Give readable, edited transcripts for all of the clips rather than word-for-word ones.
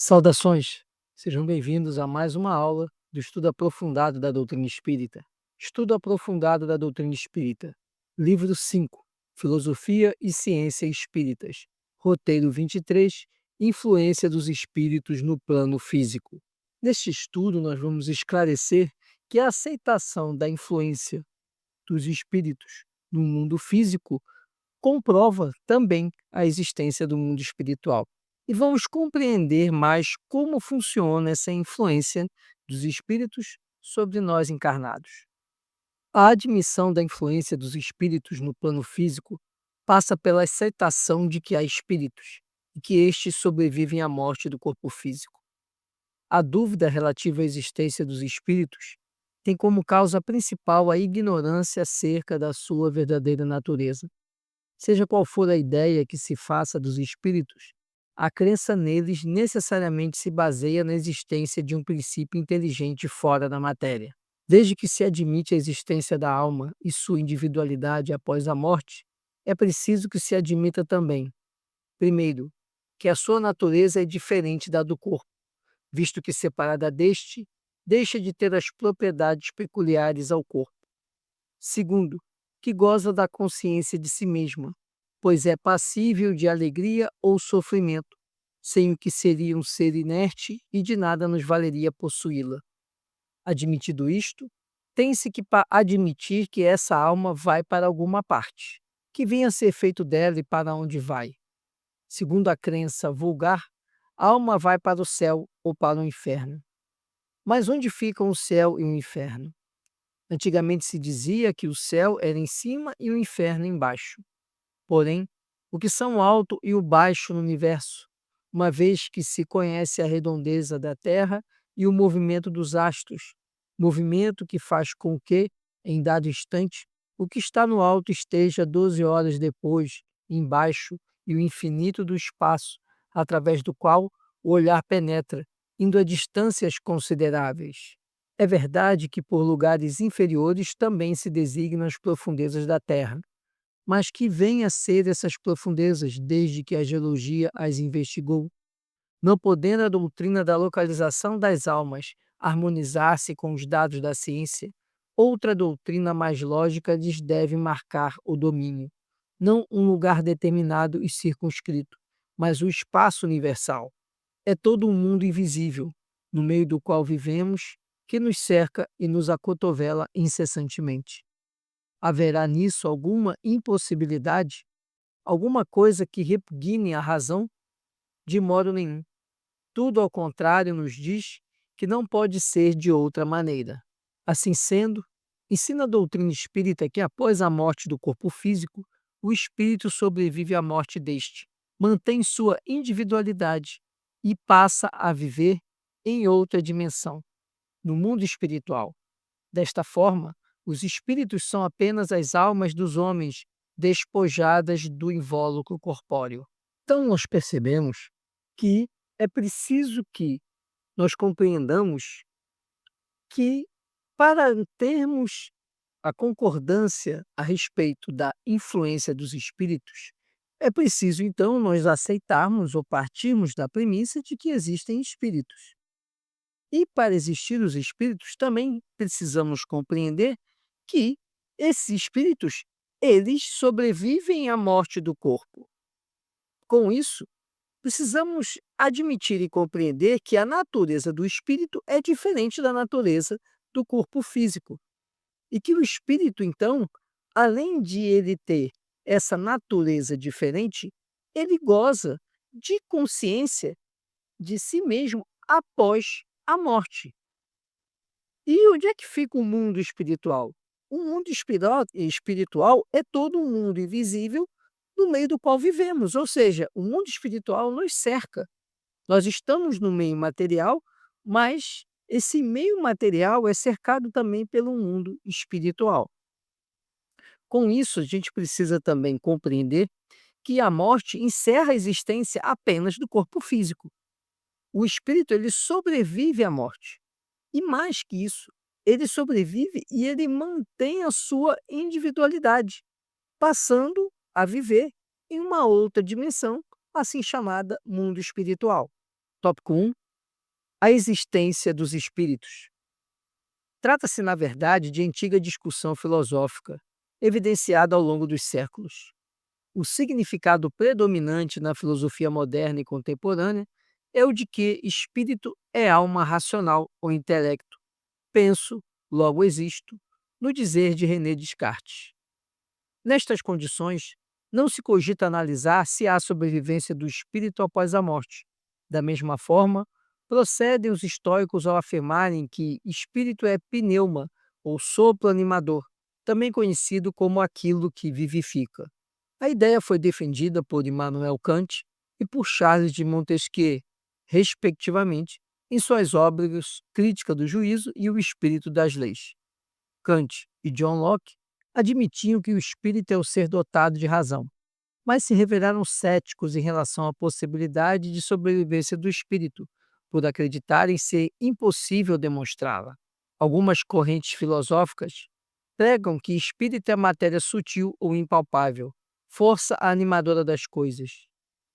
Saudações! Sejam bem-vindos a mais uma aula do estudo aprofundado da doutrina espírita. Estudo aprofundado da doutrina espírita. Livro 5, Filosofia e Ciência Espíritas. Roteiro 23, Influência dos espíritos no plano físico. Neste estudo, nós vamos esclarecer que a aceitação da influência dos espíritos no mundo físico comprova também a existência do mundo espiritual. E vamos compreender mais como funciona essa influência dos espíritos sobre nós encarnados. A admissão da influência dos espíritos no plano físico passa pela aceitação de que há espíritos e que estes sobrevivem à morte do corpo físico. A dúvida relativa à existência dos espíritos tem como causa principal a ignorância acerca da sua verdadeira natureza. Seja qual for a ideia que se faça dos espíritos, a crença neles necessariamente se baseia na existência de um princípio inteligente fora da matéria. Desde que se admite a existência da alma e sua individualidade após a morte, é preciso que se admita também, primeiro, que a sua natureza é diferente da do corpo, visto que separada deste, deixa de ter as propriedades peculiares ao corpo. Segundo, que goza da consciência de si mesma, pois é passível de alegria ou sofrimento, sem o que seria um ser inerte e de nada nos valeria possuí-la. Admitido isto, tem-se que admitir que essa alma vai para alguma parte, que venha a ser feito dela e para onde vai. Segundo a crença vulgar, a alma vai para o céu ou para o inferno. Mas onde ficam o céu e o inferno? Antigamente se dizia que o céu era em cima e o inferno embaixo. Porém, o que são o alto e o baixo no universo, uma vez que se conhece a redondeza da Terra e o movimento dos astros, movimento que faz com que, em dado instante, o que está no alto esteja 12 horas depois, embaixo, e o infinito do espaço, através do qual o olhar penetra, indo a distâncias consideráveis. É verdade que por lugares inferiores também se designam as profundezas da Terra, mas que vêm a ser essas profundezas desde que a geologia as investigou, não podendo a doutrina da localização das almas harmonizar-se com os dados da ciência, outra doutrina mais lógica lhes deve marcar o domínio, não um lugar determinado e circunscrito, mas o espaço universal. É todo um mundo invisível, no meio do qual vivemos, que nos cerca e nos acotovela incessantemente. Haverá nisso alguma impossibilidade? Alguma coisa que repugne a razão? De modo nenhum. Tudo ao contrário nos diz que não pode ser de outra maneira. Assim sendo, ensina a doutrina espírita que após a morte do corpo físico, o espírito sobrevive à morte deste, mantém sua individualidade e passa a viver em outra dimensão, no mundo espiritual. Desta forma, os espíritos são apenas as almas dos homens despojadas do invólucro corpóreo. Então, nós percebemos que é preciso que nós compreendamos que, para termos a concordância a respeito da influência dos espíritos, é preciso, então, nós aceitarmos ou partirmos da premissa de que existem espíritos. E para existir os espíritos, também precisamos compreender que esses espíritos, eles sobrevivem à morte do corpo. Com isso, precisamos admitir e compreender que a natureza do espírito é diferente da natureza do corpo físico. E que o espírito, então, além de ele ter essa natureza diferente, ele goza de consciência de si mesmo após a morte. E onde é que fica o mundo espiritual? O mundo espiritual é todo um mundo invisível no meio do qual vivemos, ou seja, o mundo espiritual nos cerca. Nós estamos no meio material, mas esse meio material é cercado também pelo mundo espiritual. Com isso, a gente precisa também compreender que a morte encerra a existência apenas do corpo físico. O espírito ele sobrevive à morte. E mais que isso, ele sobrevive e ele mantém a sua individualidade, passando a viver em uma outra dimensão, assim chamada mundo espiritual. Tópico 1: a existência dos espíritos. Trata-se, na verdade, de antiga discussão filosófica, evidenciada ao longo dos séculos. O significado predominante na filosofia moderna e contemporânea é o de que espírito é alma racional ou intelecto. Penso, logo existo, no dizer de René Descartes. Nestas condições, não se cogita analisar se há sobrevivência do espírito após a morte. Da mesma forma, procedem os estoicos ao afirmarem que espírito é pneuma, ou sopro animador, também conhecido como aquilo que vivifica. A ideia foi defendida por Immanuel Kant e por Charles de Montesquieu, respectivamente, em suas obras Crítica do Juízo e O Espírito das Leis. Kant e John Locke admitiam que o espírito é o ser dotado de razão, mas se revelaram céticos em relação à possibilidade de sobrevivência do espírito, por acreditarem ser impossível demonstrá-la. Algumas correntes filosóficas pregam que espírito é matéria sutil ou impalpável, força animadora das coisas.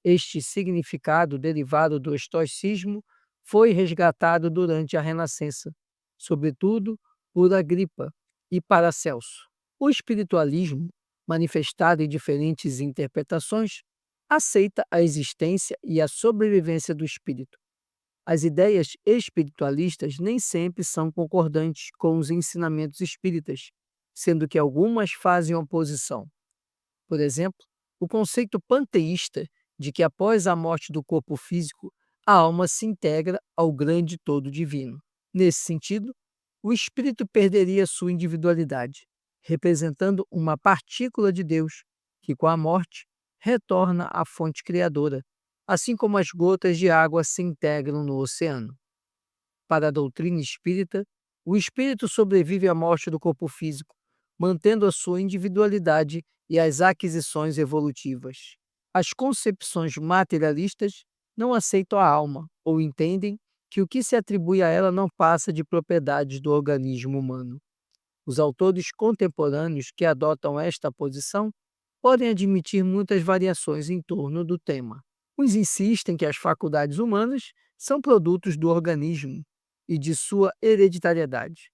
Este significado, derivado do estoicismo, foi resgatado durante a Renascença, sobretudo por Agripa e Paracelso. O espiritualismo, manifestado em diferentes interpretações, aceita a existência e a sobrevivência do espírito. As ideias espiritualistas nem sempre são concordantes com os ensinamentos espíritas, sendo que algumas fazem oposição. Por exemplo, o conceito panteísta de que após a morte do corpo físico, a alma se integra ao grande todo divino. Nesse sentido, o espírito perderia sua individualidade, representando uma partícula de Deus que, com a morte, retorna à fonte criadora, assim como as gotas de água se integram no oceano. Para a doutrina espírita, o espírito sobrevive à morte do corpo físico, mantendo a sua individualidade e as aquisições evolutivas. As concepções materialistas não aceitam a alma ou entendem que o que se atribui a ela não passa de propriedades do organismo humano. Os autores contemporâneos que adotam esta posição podem admitir muitas variações em torno do tema. Uns insistem que as faculdades humanas são produtos do organismo e de sua hereditariedade.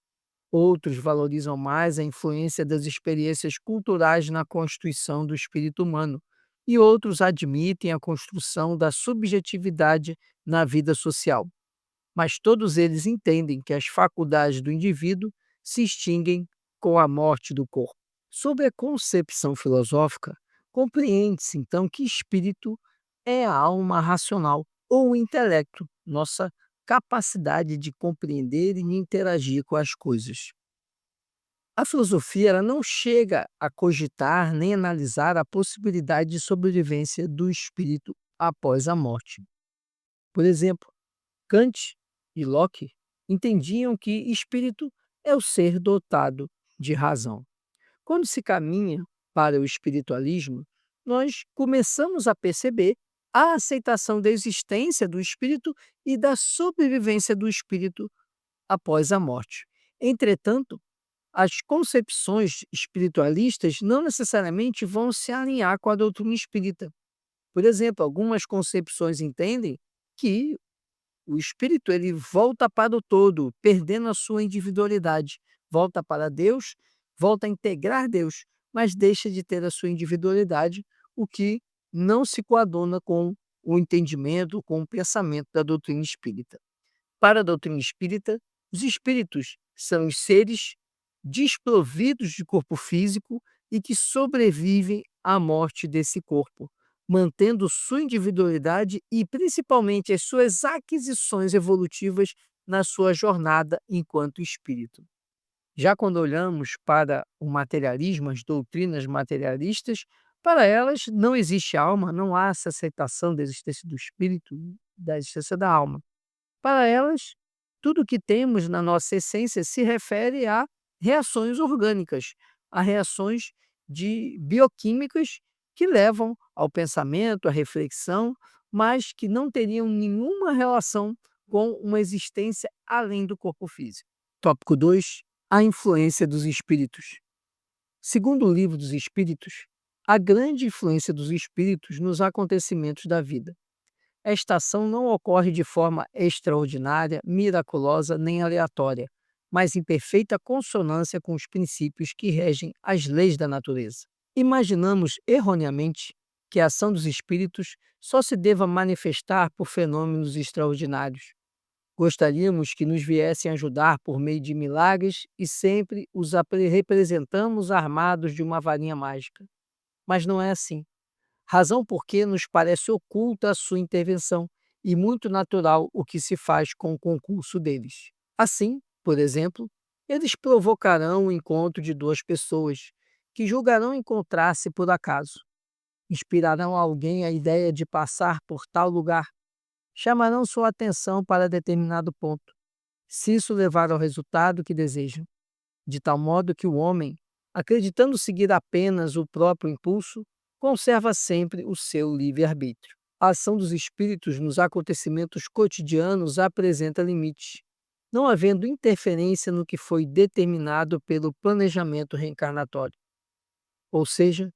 Outros valorizam mais a influência das experiências culturais na constituição do espírito humano, e outros admitem a construção da subjetividade na vida social. Mas todos eles entendem que as faculdades do indivíduo se extinguem com a morte do corpo. Sob a concepção filosófica, compreende-se então que espírito é a alma racional ou o intelecto, nossa capacidade de compreender e interagir com as coisas. A filosofia ela não chega a cogitar nem analisar a possibilidade de sobrevivência do espírito após a morte. Por exemplo, Kant e Locke entendiam que espírito é o ser dotado de razão. Quando se caminha para o espiritualismo, nós começamos a perceber a aceitação da existência do espírito e da sobrevivência do espírito após a morte. Entretanto, as concepções espiritualistas não necessariamente vão se alinhar com a doutrina espírita. Por exemplo, algumas concepções entendem que o espírito ele volta para o todo, perdendo a sua individualidade, volta para Deus, volta a integrar Deus, mas deixa de ter a sua individualidade, o que não se coaduna com o entendimento, com o pensamento da doutrina espírita. Para a doutrina espírita, os espíritos são os seres desprovidos de corpo físico e que sobrevivem à morte desse corpo, mantendo sua individualidade e principalmente as suas aquisições evolutivas na sua jornada enquanto espírito. Já quando olhamos para o materialismo, as doutrinas materialistas, para elas não existe alma, não há essa aceitação da existência do espírito, da existência da alma. Para elas, tudo que temos na nossa essência se refere a reações orgânicas, a reações bioquímicas que levam ao pensamento, à reflexão, mas que não teriam nenhuma relação com uma existência além do corpo físico. Tópico 2: a influência dos espíritos. Segundo o Livro dos Espíritos, a grande influência dos espíritos nos acontecimentos da vida. Esta ação não ocorre de forma extraordinária, miraculosa nem aleatória, mas em perfeita consonância com os princípios que regem as leis da natureza. Imaginamos erroneamente que a ação dos espíritos só se deva manifestar por fenômenos extraordinários. Gostaríamos que nos viessem ajudar por meio de milagres e sempre os representamos armados de uma varinha mágica. Mas não é assim. Razão porque nos parece oculta a sua intervenção e muito natural o que se faz com o concurso deles. Assim, por exemplo, eles provocarão o encontro de duas pessoas que julgarão encontrar-se por acaso. Inspirarão a alguém a ideia de passar por tal lugar, chamarão sua atenção para determinado ponto, se isso levar ao resultado que desejam, de tal modo que o homem, acreditando seguir apenas o próprio impulso, conserva sempre o seu livre-arbítrio. A ação dos espíritos nos acontecimentos cotidianos apresenta limites, não havendo interferência no que foi determinado pelo planejamento reencarnatório. Ou seja,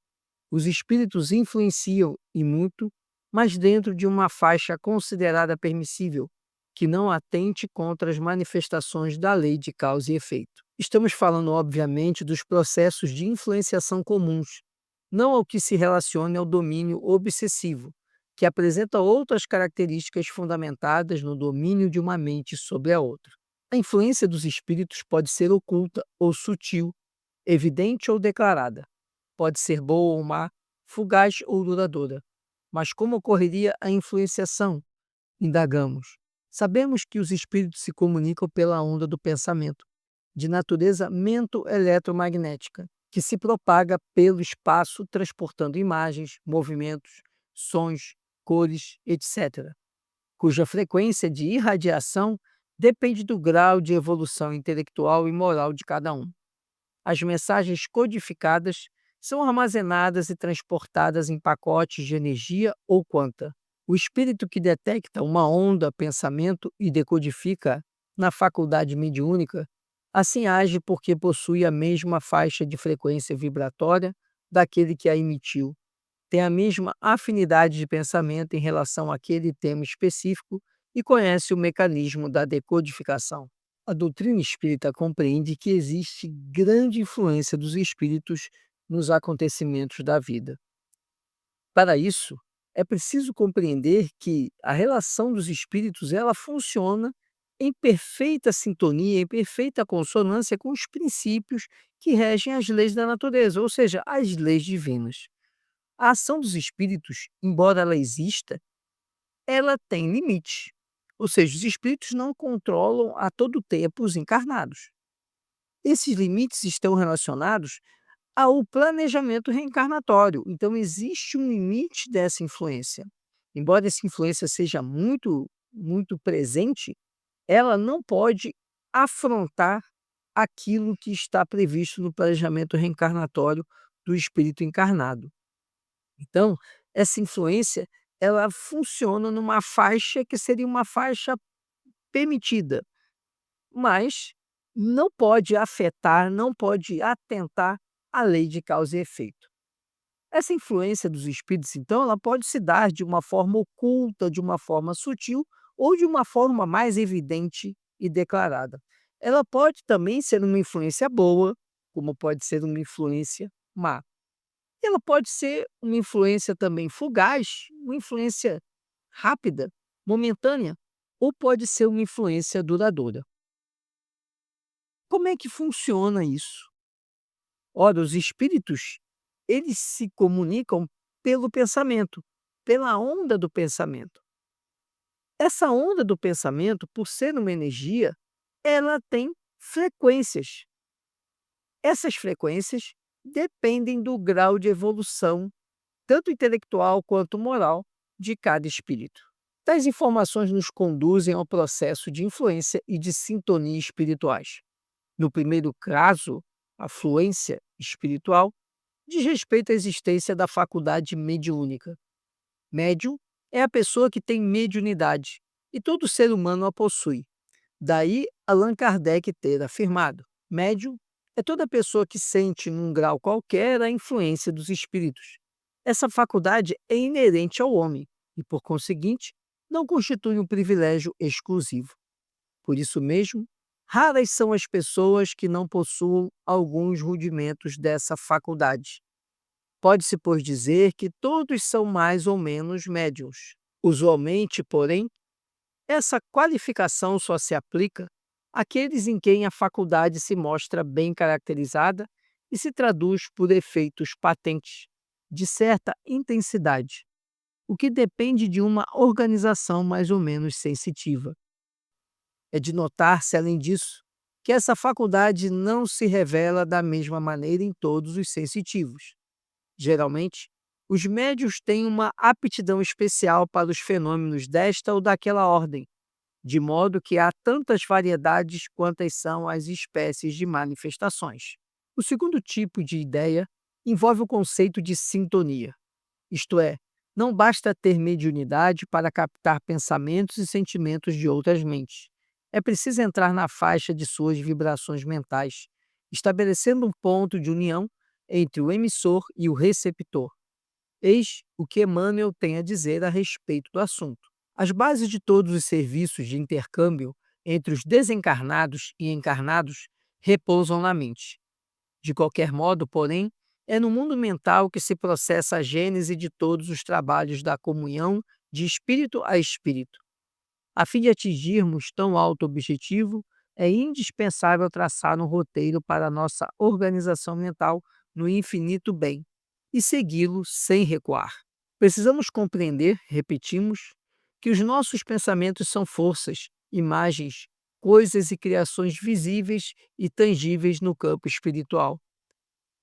os espíritos influenciam e muito, mas dentro de uma faixa considerada permissível, que não atente contra as manifestações da lei de causa e efeito. Estamos falando, obviamente, dos processos de influenciação comuns, não ao que se relacione ao domínio obsessivo, que apresenta outras características fundamentadas no domínio de uma mente sobre a outra. A influência dos espíritos pode ser oculta ou sutil, evidente ou declarada. Pode ser boa ou má, fugaz ou duradoura. Mas como ocorreria a influenciação? Indagamos. Sabemos que os espíritos se comunicam pela onda do pensamento, de natureza mento-eletromagnética, que se propaga pelo espaço transportando imagens, movimentos, sons, cores, etc., cuja frequência de irradiação depende do grau de evolução intelectual e moral de cada um. As mensagens codificadas são armazenadas e transportadas em pacotes de energia ou quanta. O espírito que detecta uma onda pensamento e decodifica na faculdade mediúnica, assim age porque possui a mesma faixa de frequência vibratória daquele que a emitiu, tem a mesma afinidade de pensamento em relação àquele tema específico e conhece o mecanismo da decodificação. A doutrina espírita compreende que existe grande influência dos espíritos nos acontecimentos da vida. Para isso, é preciso compreender que a relação dos espíritos ela funciona em perfeita sintonia, em perfeita consonância com os princípios que regem as leis da natureza, ou seja, as leis divinas. A ação dos espíritos, embora ela exista, ela tem limite. Ou seja, os espíritos não controlam a todo tempo os encarnados. Esses limites estão relacionados ao planejamento reencarnatório. Então, existe um limite dessa influência. Embora essa influência seja muito presente, ela não pode afrontar aquilo que está previsto no planejamento reencarnatório do espírito encarnado. Então, essa influência, ela funciona numa faixa que seria uma faixa permitida, mas não pode afetar, não pode atentar à lei de causa e efeito. Essa influência dos espíritos, então, ela pode se dar de uma forma oculta, de uma forma sutil ou de uma forma mais evidente e declarada. Ela pode também ser uma influência boa, como pode ser uma influência má. Ela pode ser uma influência também fugaz, uma influência rápida, momentânea, ou pode ser uma influência duradoura. Como é que funciona isso? Ora, os espíritos, eles se comunicam pelo pensamento, pela onda do pensamento. Essa onda do pensamento, por ser uma energia, ela tem frequências. Essas frequências dependem do grau de evolução, tanto intelectual quanto moral, de cada espírito. Tais informações nos conduzem ao processo de influência e de sintonia espirituais. No primeiro caso, a fluência espiritual diz respeito à existência da faculdade mediúnica. Médium é a pessoa que tem mediunidade, e todo ser humano a possui. Daí Allan Kardec ter afirmado: médium é toda pessoa que sente, num grau qualquer, a influência dos espíritos. Essa faculdade é inerente ao homem e, por conseguinte, não constitui um privilégio exclusivo. Por isso mesmo, raras são as pessoas que não possuam alguns rudimentos dessa faculdade. Pode-se, pois, dizer que todos são mais ou menos médiuns. Usualmente, porém, essa qualificação só se aplica àqueles em quem a faculdade se mostra bem caracterizada e se traduz por efeitos patentes, de certa intensidade, o que depende de uma organização mais ou menos sensitiva. É de notar-se, além disso, que essa faculdade não se revela da mesma maneira em todos os sensitivos. Geralmente, os médios têm uma aptidão especial para os fenômenos desta ou daquela ordem, de modo que há tantas variedades quantas são as espécies de manifestações. O segundo tipo de ideia envolve o conceito de sintonia, isto é, não basta ter mediunidade para captar pensamentos e sentimentos de outras mentes. É preciso entrar na faixa de suas vibrações mentais, estabelecendo um ponto de união entre o emissor e o receptor. Eis o que Emmanuel tem a dizer a respeito do assunto. As bases de todos os serviços de intercâmbio entre os desencarnados e encarnados repousam na mente. De qualquer modo, porém, é no mundo mental que se processa a gênese de todos os trabalhos da comunhão de espírito a espírito. A fim de atingirmos tão alto objetivo, é indispensável traçar um roteiro para a nossa organização mental no infinito bem e segui-lo sem recuar. Precisamos compreender, repetimos, que os nossos pensamentos são forças, imagens, coisas e criações visíveis e tangíveis no campo espiritual.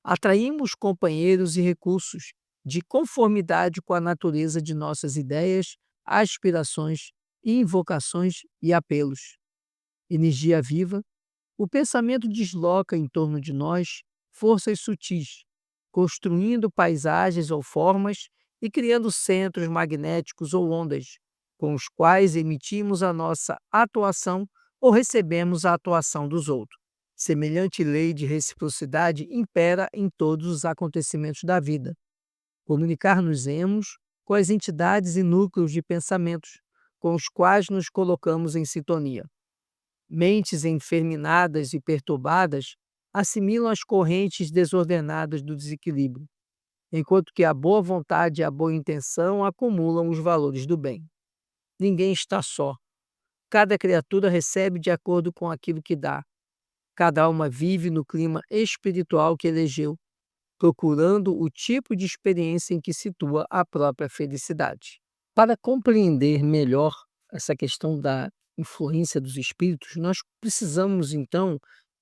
Atraímos companheiros e recursos de conformidade com a natureza de nossas ideias, aspirações, invocações e apelos. Energia viva, o pensamento desloca em torno de nós forças sutis, construindo paisagens ou formas e criando centros magnéticos ou ondas, com os quais emitimos a nossa atuação ou recebemos a atuação dos outros. Semelhante lei de reciprocidade impera em todos os acontecimentos da vida. Comunicar-nos-emos com as entidades e núcleos de pensamentos com os quais nos colocamos em sintonia. Mentes enferminadas e perturbadas assimilam as correntes desordenadas do desequilíbrio, enquanto que a boa vontade e a boa intenção acumulam os valores do bem. Ninguém está só. Cada criatura recebe de acordo com aquilo que dá. Cada alma vive no clima espiritual que elegeu, procurando o tipo de experiência em que situa a própria felicidade. Para compreender melhor essa questão da influência dos espíritos, nós precisamos então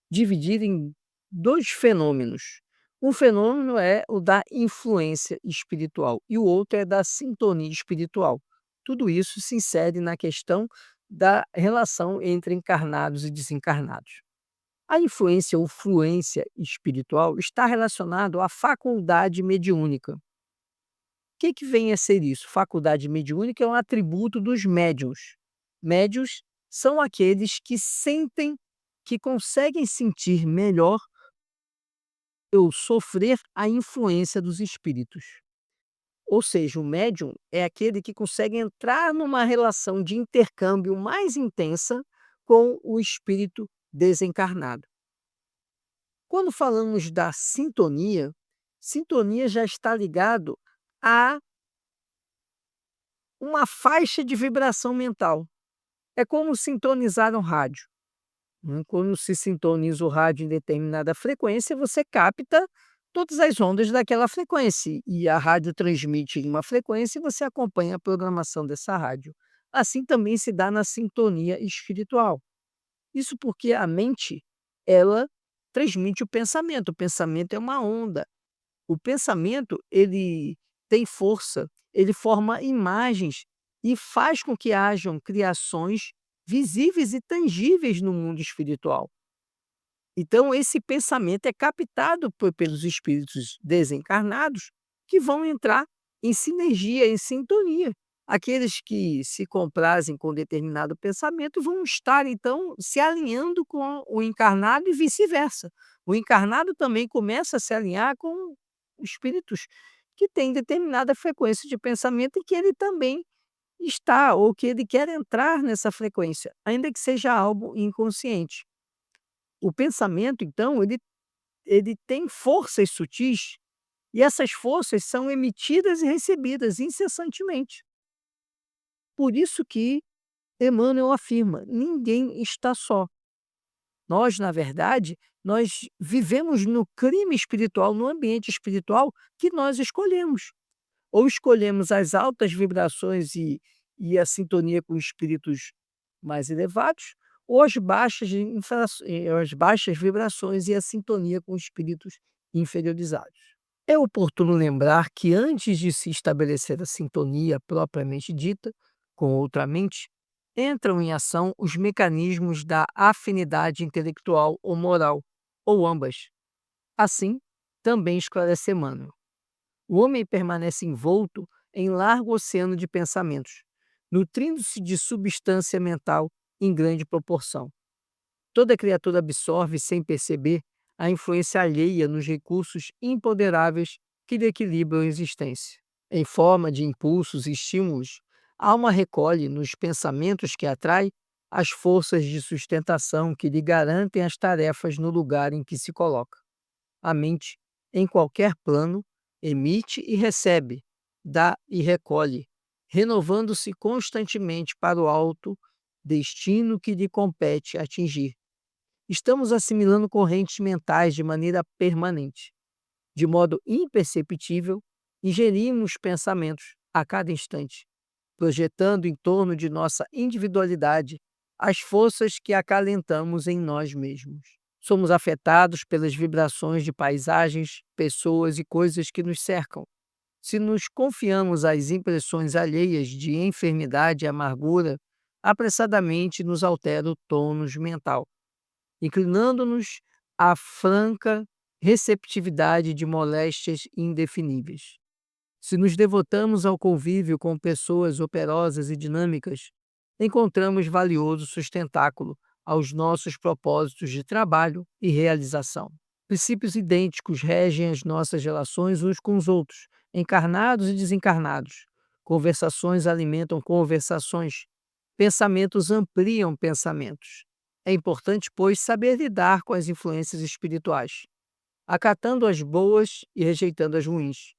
dividir em dois fenômenos. Um fenômeno é o da influência espiritual e o outro é da sintonia espiritual. Tudo isso se insere na questão da relação entre encarnados e desencarnados. A influência ou fluência espiritual está relacionado à faculdade mediúnica. O que vem a ser isso? Faculdade mediúnica é um atributo dos médiuns. Médiuns são aqueles que sentem, que conseguem sentir melhor ou sofrer a influência dos espíritos. Ou seja, o médium é aquele que consegue entrar numa relação de intercâmbio mais intensa com o espírito desencarnado. Quando falamos da sintonia, sintonia já está ligado a uma faixa de vibração mental. É como sintonizar um rádio, né? Quando se sintoniza o rádio em determinada frequência, você capta todas as ondas daquela frequência e a rádio transmite em uma frequência e você acompanha a programação dessa rádio. Assim também se dá na sintonia espiritual. Isso porque a mente, ela transmite o pensamento é uma onda. O pensamento, ele tem força, ele forma imagens e faz com que hajam criações visíveis e tangíveis no mundo espiritual. Então esse pensamento é captado pelos espíritos desencarnados que vão entrar em sinergia, em sintonia. Aqueles que se comprazem com determinado pensamento vão estar, então, se alinhando com o encarnado e vice-versa. O encarnado também começa a se alinhar com espíritos que têm determinada frequência de pensamento e que ele também está ou que ele quer entrar nessa frequência, ainda que seja algo inconsciente. O pensamento, então, ele tem forças sutis e essas forças são emitidas e recebidas incessantemente. Por isso que Emmanuel afirma: ninguém está só. Nós, na verdade, nós vivemos no crime espiritual, no ambiente espiritual que nós escolhemos. Ou escolhemos as altas vibrações e a sintonia com espíritos mais elevados, ou as baixas vibrações e a sintonia com espíritos inferiorizados. É oportuno lembrar que antes de se estabelecer a sintonia propriamente dita com outra mente, entram em ação os mecanismos da afinidade intelectual ou moral, ou ambas. Assim, também esclarece Emmanuel. O homem permanece envolto em largo oceano de pensamentos, nutrindo-se de substância mental em grande proporção. Toda criatura absorve, sem perceber, a influência alheia nos recursos imponderáveis que lhe equilibram a existência. Em forma de impulsos e estímulos, a alma recolhe, nos pensamentos que atrai, as forças de sustentação que lhe garantem as tarefas no lugar em que se coloca. A mente, em qualquer plano, emite e recebe, dá e recolhe, renovando-se constantemente para o alto destino que lhe compete atingir. Estamos assimilando correntes mentais de maneira permanente. De modo imperceptível, ingerimos pensamentos a cada instante, projetando em torno de nossa individualidade as forças que acalentamos em nós mesmos. Somos afetados pelas vibrações de paisagens, pessoas e coisas que nos cercam. Se nos confiamos às impressões alheias de enfermidade e amargura, apressadamente nos altera o tônus mental, inclinando-nos à franca receptividade de moléstias indefiníveis. Se nos devotamos ao convívio com pessoas operosas e dinâmicas, encontramos valioso sustentáculo aos nossos propósitos de trabalho e realização. Princípios idênticos regem as nossas relações uns com os outros, encarnados e desencarnados. Conversações alimentam conversações, pensamentos ampliam pensamentos. É importante, pois, saber lidar com as influências espirituais, acatando as boas e rejeitando as ruins,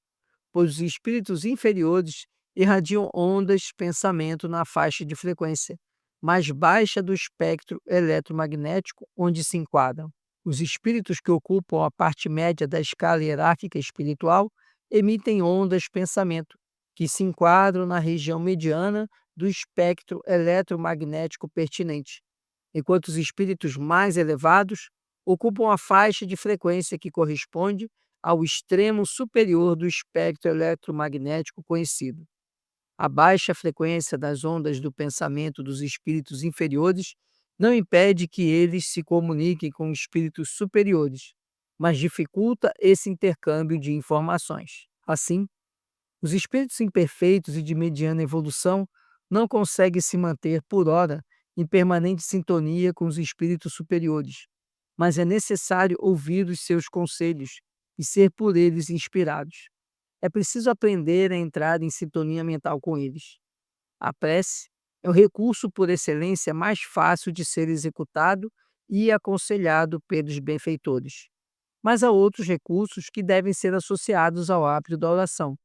pois os espíritos inferiores irradiam ondas de pensamento na faixa de frequência mais baixa do espectro eletromagnético onde se enquadram. Os espíritos que ocupam a parte média da escala hierárquica espiritual emitem ondas de pensamento que se enquadram na região mediana do espectro eletromagnético pertinente, enquanto os espíritos mais elevados ocupam a faixa de frequência que corresponde ao extremo superior do espectro eletromagnético conhecido. A baixa frequência das ondas do pensamento dos espíritos inferiores não impede que eles se comuniquem com espíritos superiores, mas dificulta esse intercâmbio de informações. Assim, os espíritos imperfeitos e de mediana evolução não conseguem se manter, por hora, em permanente sintonia com os espíritos superiores, mas é necessário ouvir os seus conselhos e ser por eles inspirados. É preciso aprender a entrar em sintonia mental com eles. A prece é o recurso por excelência mais fácil de ser executado e aconselhado pelos benfeitores. Mas há outros recursos que devem ser associados ao hábito da oração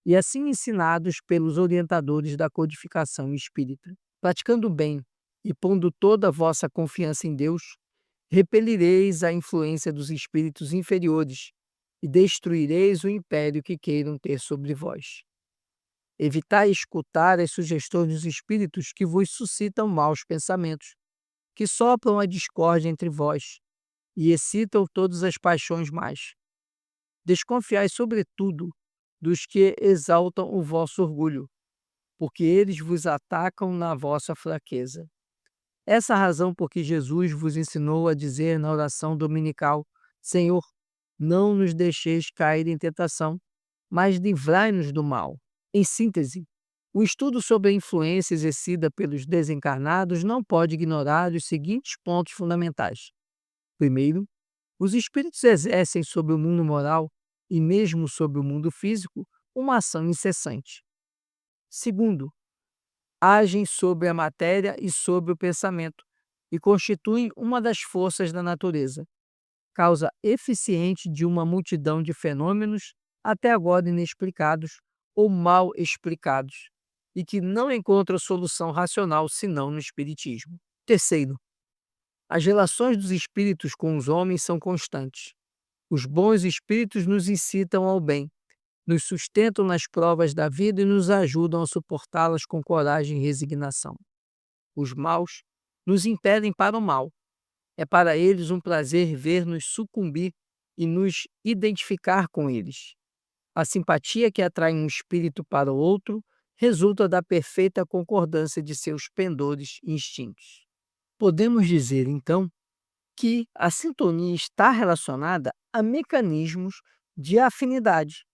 e assim ensinados pelos orientadores da codificação espírita. Praticando bem e pondo toda a vossa confiança em Deus, repelireis a influência dos espíritos inferiores e destruireis o império que queiram ter sobre vós. Evitai escutar as sugestões dos espíritos que vos suscitam maus pensamentos, que sopram a discórdia entre vós e excitam todas as paixões más. Desconfiai, sobretudo, dos que exaltam o vosso orgulho, porque eles vos atacam na vossa fraqueza. Essa é a razão por que Jesus vos ensinou a dizer na oração dominical: Senhor, não nos deixeis cair em tentação, mas livrai-nos do mal. Em síntese, o estudo sobre a influência exercida pelos desencarnados não pode ignorar os seguintes pontos fundamentais. Primeiro, os espíritos exercem sobre o mundo moral e mesmo sobre o mundo físico uma ação incessante. Segundo, agem sobre a matéria e sobre o pensamento e constituem uma das forças da natureza, causa eficiente de uma multidão de fenômenos até agora inexplicados ou mal explicados, e que não encontram solução racional senão no Espiritismo. Terceiro, as relações dos espíritos com os homens são constantes. Os bons espíritos nos incitam ao bem, nos sustentam nas provas da vida e nos ajudam a suportá-las com coragem e resignação. Os maus nos impedem para o mal. É para eles um prazer ver-nos sucumbir e nos identificar com eles. A simpatia que atrai um espírito para o outro resulta da perfeita concordância de seus pendores e instintos. Podemos dizer, então, que a sintonia está relacionada a mecanismos de afinidade.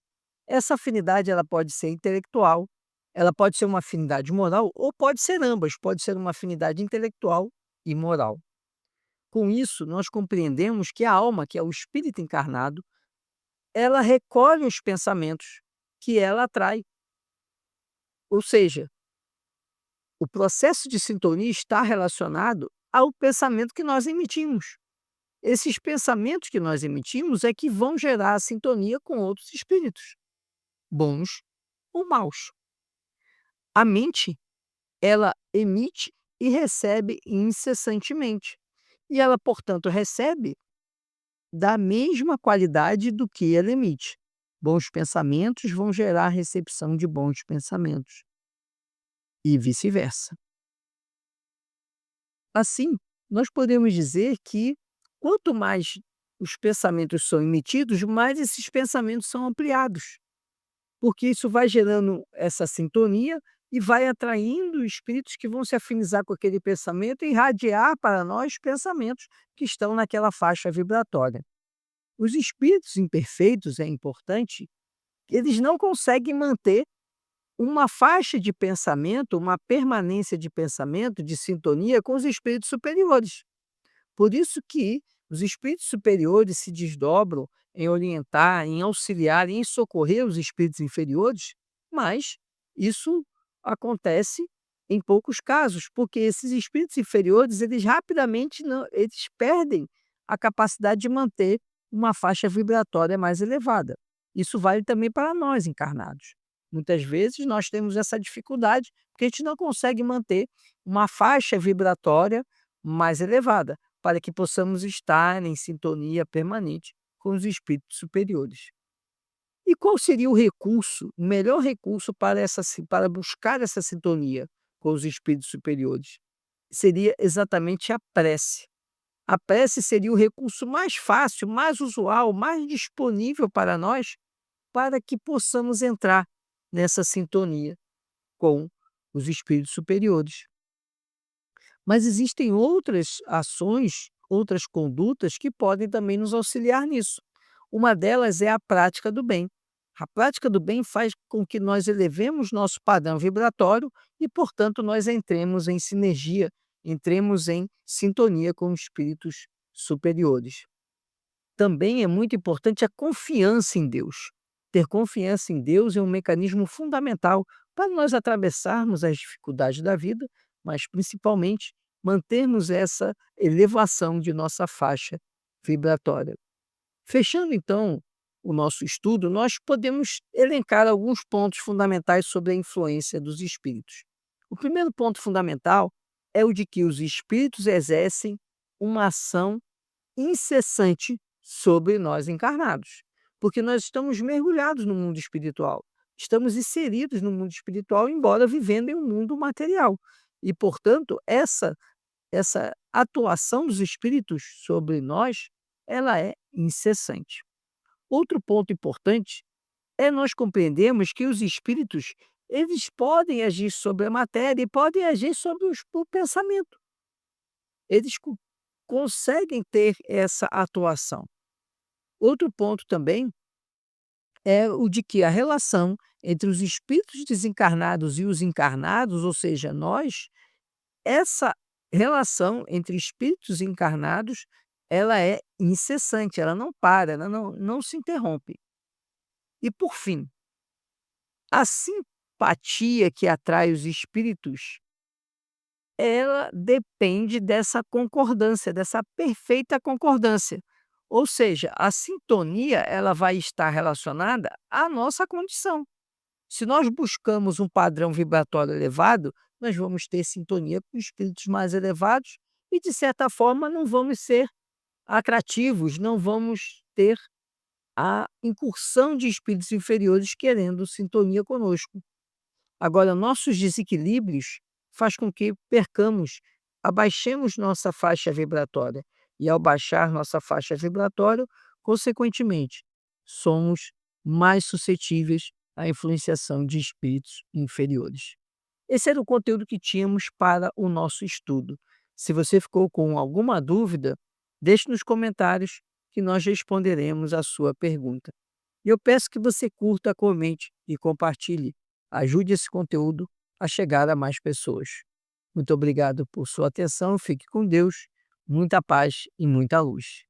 Essa afinidade ela pode ser intelectual, ela pode ser uma afinidade moral ou pode ser ambas, pode ser uma afinidade intelectual e moral. Com isso, nós compreendemos que a alma, que é o espírito encarnado, ela recolhe os pensamentos que ela atrai. Ou seja, o processo de sintonia está relacionado ao pensamento que nós emitimos. Esses pensamentos que nós emitimos é que vão gerar a sintonia com outros espíritos, bons ou maus. A mente, ela emite e recebe incessantemente. E ela, portanto, recebe da mesma qualidade do que ela emite. Bons pensamentos vão gerar recepção de bons pensamentos e vice-versa. Assim, nós podemos dizer que quanto mais os pensamentos são emitidos, mais esses pensamentos são ampliados, porque isso vai gerando essa sintonia e vai atraindo espíritos que vão se afinizar com aquele pensamento e irradiar para nós pensamentos que estão naquela faixa vibratória. Os espíritos imperfeitos, é importante, eles não conseguem manter uma faixa de pensamento, uma permanência de pensamento, de sintonia com os espíritos superiores. Por isso que os espíritos superiores se desdobram em orientar, em auxiliar, em socorrer os espíritos inferiores, mas isso acontece em poucos casos, porque esses espíritos inferiores, eles rapidamente eles perdem a capacidade de manter uma faixa vibratória mais elevada. Isso vale também para nós encarnados. Muitas vezes nós temos essa dificuldade porque a gente não consegue manter uma faixa vibratória mais elevada, para que possamos estar em sintonia permanente com os espíritos superiores. E qual seria o melhor recurso para buscar essa sintonia com os espíritos superiores? Seria exatamente a prece. A prece seria o recurso mais fácil, mais usual, mais disponível para nós, para que possamos entrar nessa sintonia com os espíritos superiores. Mas existem outras ações, outras condutas que podem também nos auxiliar nisso. Uma delas é a prática do bem. A prática do bem faz com que nós elevemos nosso padrão vibratório e, portanto, nós entremos em sinergia, entremos em sintonia com os espíritos superiores. Também é muito importante a confiança em Deus. Ter confiança em Deus é um mecanismo fundamental para nós atravessarmos as dificuldades da vida, mas principalmente mantermos essa elevação de nossa faixa vibratória. Fechando então o nosso estudo, nós podemos elencar alguns pontos fundamentais sobre a influência dos espíritos. O primeiro ponto fundamental é o de que os espíritos exercem uma ação incessante sobre nós encarnados, porque nós estamos mergulhados no mundo espiritual, estamos inseridos no mundo espiritual, embora vivendo em um mundo material. E, portanto, essa atuação dos espíritos sobre nós, ela é incessante. Outro ponto importante é nós compreendermos que os espíritos, eles podem agir sobre a matéria e podem agir sobre o pensamento. Eles conseguem ter essa atuação. Outro ponto também é o de que a relação entre os espíritos desencarnados e os encarnados, ou seja, nós, essa relação entre espíritos encarnados, ela é incessante, ela não para, ela não se interrompe. E por fim, assim empatia que atrai os espíritos, ela depende dessa concordância, dessa perfeita concordância. Ou seja, a sintonia ela vai estar relacionada à nossa condição. Se nós buscamos um padrão vibratório elevado, nós vamos ter sintonia com espíritos mais elevados e, de certa forma, não vamos ser atrativos, não vamos ter a incursão de espíritos inferiores querendo sintonia conosco. Agora, nossos desequilíbrios faz com que percamos, abaixemos nossa faixa vibratória. E ao baixar nossa faixa vibratória, consequentemente, somos mais suscetíveis à influenciação de espíritos inferiores. Esse era o conteúdo que tínhamos para o nosso estudo. Se você ficou com alguma dúvida, deixe nos comentários que nós responderemos a sua pergunta. E eu peço que você curta, comente e compartilhe. Ajude esse conteúdo a chegar a mais pessoas. Muito obrigado por sua atenção, fique com Deus, muita paz e muita luz.